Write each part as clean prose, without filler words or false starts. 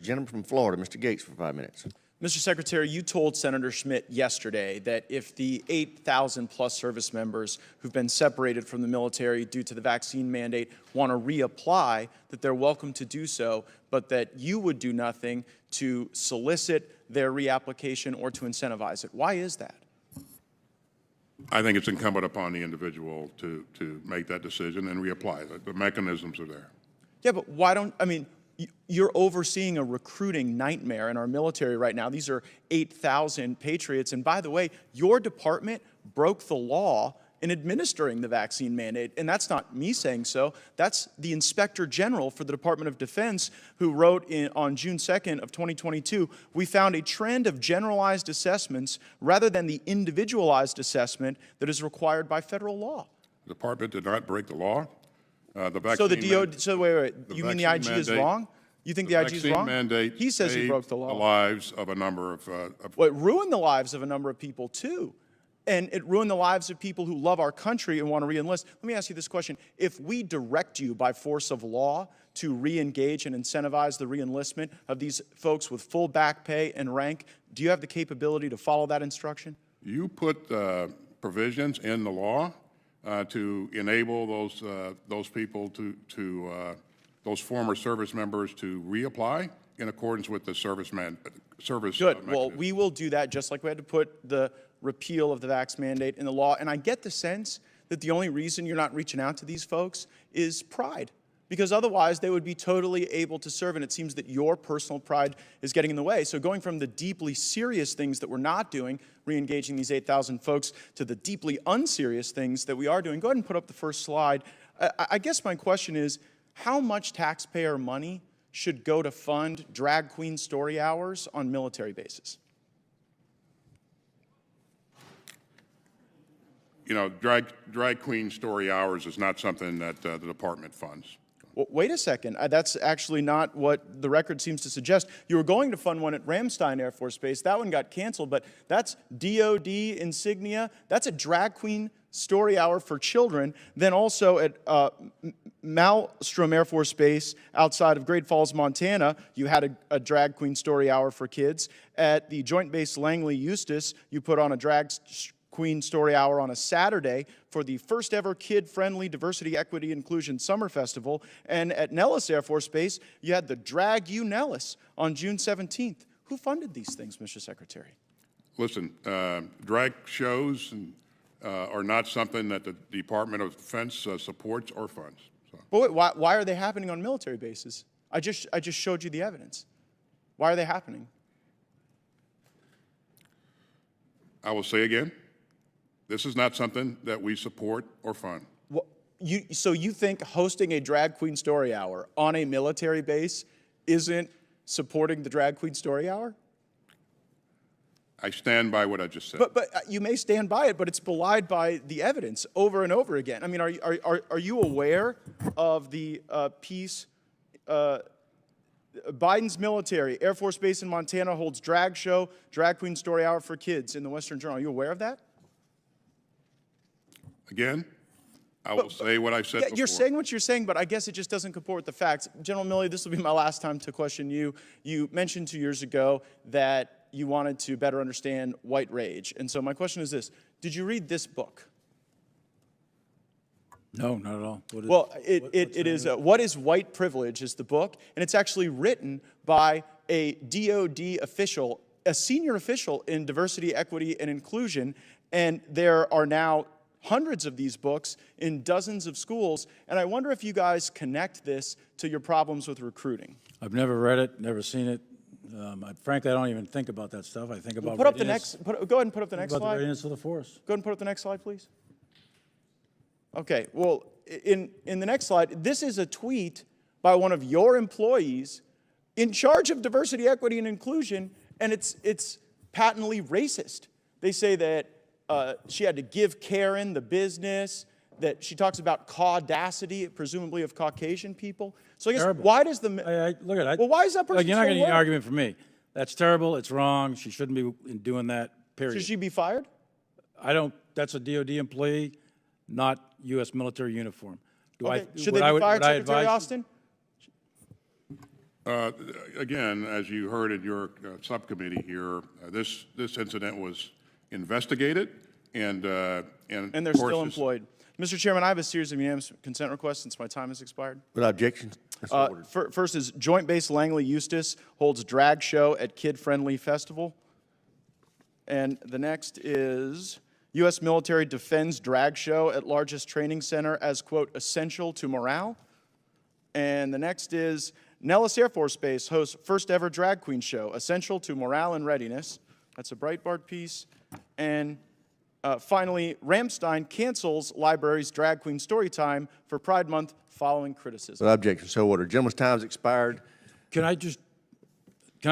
Gentleman from Florida, Mr. Gates, for 5 minutes. Mr. Secretary, you told Senator Schmidt yesterday that if the 8,000 plus service members who've been separated from the military due to the vaccine mandate want to reapply, that they're welcome to do so, but that you would do nothing to solicit their reapplication or to incentivize it. Why is that? I think it's incumbent upon the individual to make that decision and reapply. The mechanisms are there. Yeah, but why don't, I mean, you're overseeing a recruiting nightmare in our military right now. These are 8,000 patriots. And by the way, your department broke the law in administering the vaccine mandate. And that's not me saying so. That's the Inspector General for the Department of Defense who wrote on June 2nd of 2022, we found a trend of generalized assessments rather than the individualized assessment that is required by federal law. The department did not break the law. So the DOD, so wait, you mean the IG is wrong? You think the IG is wrong? Mandate he says he broke the law. The lives of a number of... Well, it ruined the lives of a number of people, too. And it ruined the lives of people who love our country and want to re-enlist. Let me ask you this question. If we direct you by force of law to re-engage and incentivize the re-enlistment of these folks with full back pay and rank, do you have the capability to follow that instruction? You put provisions in the law to enable those people those former service members to reapply in accordance with the service Good. Well, we will do that just like we had to put the repeal of the vax mandate in the law. And I get the sense that the only reason you're not reaching out to these folks is pride, because otherwise they would be totally able to serve. And it seems that your personal pride is getting in the way. So going from the deeply serious things that we're not doing, re-engaging these 8,000 folks, to the deeply unserious things that we are doing, go ahead and put up the first slide. I guess my question is, how much taxpayer money should go to fund drag queen story hours on military bases? You know, drag queen story hours is not something that the department funds. Well, wait a second. That's actually not what the record seems to suggest. You were going to fund one at Ramstein Air Force Base. That one got canceled, but that's DOD insignia. That's a drag queen story hour for children. Then also at Malmstrom Air Force Base outside of Great Falls, Montana, you had a drag queen story hour for kids. At the Joint Base Langley Eustis, you put on a drag queen story hour on a Saturday for the first ever kid-friendly diversity, equity, inclusion summer festival. And at Nellis Air Force Base, you had the Drag You Nellis on June 17th. Who funded these things, Mr. Secretary? Listen, drag shows are not something that the Department of Defense supports or funds. So. But wait, why are they happening on military bases? I just showed you the evidence. Why are they happening? I will say again, this is not something that we support or fund. Well, so you think hosting a drag queen story hour on a military base isn't supporting the drag queen story hour? I stand by what I just said. But you may stand by it, but it's belied by the evidence over and over again. I mean, are you aware of the piece, Biden's military, Air Force Base in Montana holds drag show, drag queen story hour for kids in the Western Journal. Are you aware of that? Again, I will say what I said before. You're saying what you're saying, but I guess it just doesn't comport with the facts. General Milley, this will be my last time to question you. You mentioned 2 years ago that you wanted to better understand white rage. And so my question is this. Did you read this book? No, not at all. It is What is White Privilege is the book, and it's actually written by a DOD official, a senior official in diversity, equity, and inclusion, and there are now hundreds of these books in dozens of schools, and I wonder if you guys connect this to your problems with recruiting. I've never read it, never seen it. Frankly, I don't even think about that stuff. I think about go ahead and put up the next slide. About the readiness of the force. Go ahead and put up the next slide, please. Okay, well, in the next slide, this is a tweet by one of your employees in charge of diversity, equity, and inclusion, and it's patently racist. They say that she had to give Karen the business, that she talks about caudacity, presumably of Caucasian people. So I guess, terrible. Why does the... look at it. Well, why is that person You're not so going to get an low? argument from me. That's terrible. It's wrong. She shouldn't be doing that, period. Should she be fired? That's a DOD employee, not U.S. military uniform. Should they be fired, Secretary Austin? Again, as you heard in your subcommittee here, this incident was investigated, and And they're of course still this- employed. Mr. Chairman, I have a series of unanimous consent requests since my time has expired. Without objection, so ordered. First is Joint Base Langley Eustis holds drag show at Kid Friendly Festival. And the next is U.S. military defends drag show at largest training center as, quote, essential to morale. And the next is Nellis Air Force Base hosts first ever drag queen show, essential to morale and readiness. That's a Breitbart piece. And finally, Ramstein cancels library's drag queen story time for Pride Month following criticism. Without objection, so ordered. Gentleman's time's expired. Can I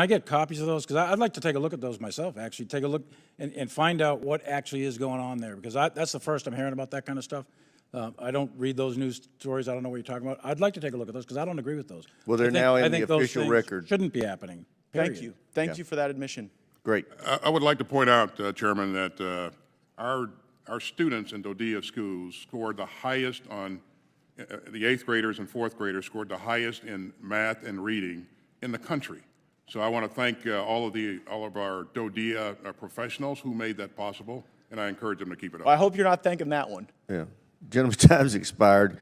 get copies of those? Because I'd like to take a look at those myself, actually. Take a look and find out what actually is going on there. Because that's the first I'm hearing about that kind of stuff. I don't read those news stories. I don't know what you're talking about. I'd like to take a look at those because I don't agree with those. Well, they're now in the official record. Shouldn't be happening. Thank period. you. Thank you for that admission. Great. I would like to point out, Chairman, that our students in DOD schools scored the highest on, the 8th graders and 4th graders scored the highest in math and reading in the country. So I want to thank all of our DOD professionals who made that possible, and I encourage them to keep it up. I hope you're not thanking that one. Yeah. Gentleman's time's expired.